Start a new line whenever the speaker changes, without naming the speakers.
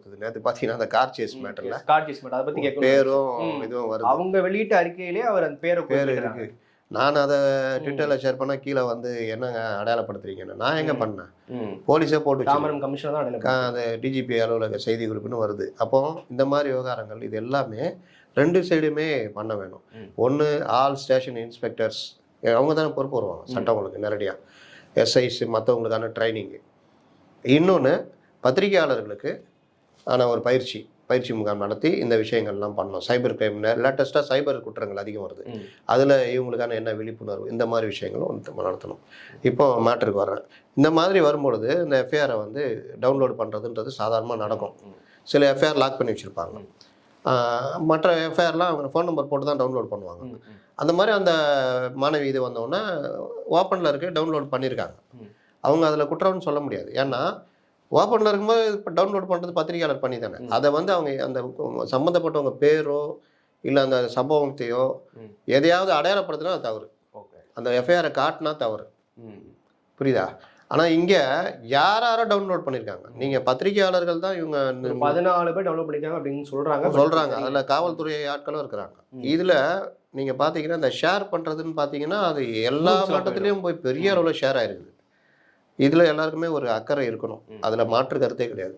அடையாளப்படுத்துது. நேற்று பார்த்தீங்கன்னா அந்த கார் சேஸ் மேட்டர்ல
அதை பத்தி கேட்கணும்.
பேரும் இதுவும் வருது.
அவங்க வெளியிட்ட அறிக்கையிலே அவர் அந்த
பேர் இருக்கு. நான் அதை ட்விட்டரில் ஷேர் பண்ணால் கீழே வந்து என்னங்க அடையாளப்படுத்துறீங்கன்னு. நான் எங்கே பண்ணேன்? போலீஸே போட்டு
தாமரம் கமிஷனர் தான்
அந்த டிஜிபி அலுவலக செய்தி குறிப்புன்னு வருது. அப்போ இந்த மாதிரி விவகாரங்கள் இது எல்லாமே 2 சைடுமே பண்ண வேணும். ஒன்று ஆல் ஸ்டேஷன் இன்ஸ்பெக்டர்ஸ் அவங்க தானே பொறுப்பு வருவாங்க சட்டங்களுக்கு நேரடியாக, எஸ்ஐஸ் மற்றவங்களுக்கான ட்ரைனிங்கு. இன்னொன்று பத்திரிகையாளர்களுக்கு ஆன ஒரு பயிற்சி முகாம் நடத்தி இந்த விஷயங்கள்லாம் பண்ணணும். சைபர் கிரைம் லேட்டஸ்ட்டாக சைபர் குற்றங்கள் அதிகம் வருது, அதில் இவங்களுக்கான என்ன விழிப்புணர்வு, இந்த மாதிரி விஷயங்களும் நடத்தணும். இப்போ மேட்டருக்கு வர்றேன். இந்த மாதிரி வரும்பொழுது இந்த எஃப்ஐஆரை வந்து டவுன்லோட் பண்ணுறதுன்றது சாதாரணமாக நடக்கும். சில எஃப்ஐஆர் லாக் பண்ணி வச்சுருப்பாங்க, மற்ற எஃப்ஐஆர்லாம் அவங்க ஃபோன் நம்பர் போட்டு தான் டவுன்லோட் பண்ணுவாங்க. அந்த மாதிரி அந்த மாணவி இது வந்தோடனே ஓப்பனில் இருக்க டவுன்லோட் பண்ணியிருக்காங்க. அவங்க அதில் குற்றம்னு சொல்ல முடியாது. ஏன்னா ஓப்பனில் இருக்கும்போது இப்போ டவுன்லோட் பண்ணுறது பத்திரிகையாளர் பண்ணி தானே. அதை வந்து அவங்க அந்த சம்மந்தப்பட்டவங்க பேரோ இல்லை அந்த சம்பவத்தையோ எதையாவது அடையாளப்படுத்தினா அது தவறு. அந்த எஃப்ஐஆரை காட்டினா தவறு. புரியுதா? ஆனால் இங்கே யாரோ டவுன்லோட் பண்ணியிருக்காங்க. நீங்கள் பத்திரிகையாளர்கள் தான் இவங்க
14 பேர் டவுன்லோட் பண்ணியிருக்காங்க அப்படின்னு சொல்கிறாங்க.
அதில் காவல்துறை ஆட்களும் இருக்கிறாங்க. இதில் நீங்கள் பார்த்தீங்கன்னா இந்த ஷேர் பண்ணுறதுன்னு பார்த்தீங்கன்னா அது எல்லா மட்டத்துலேயும் போய் பெரிய அளவில் ஷேர் ஆகிருக்குது. இதில் எல்லாருக்குமே ஒரு அக்கறை இருக்கணும். அதில் மாற்று கருத்தே கிடையாது.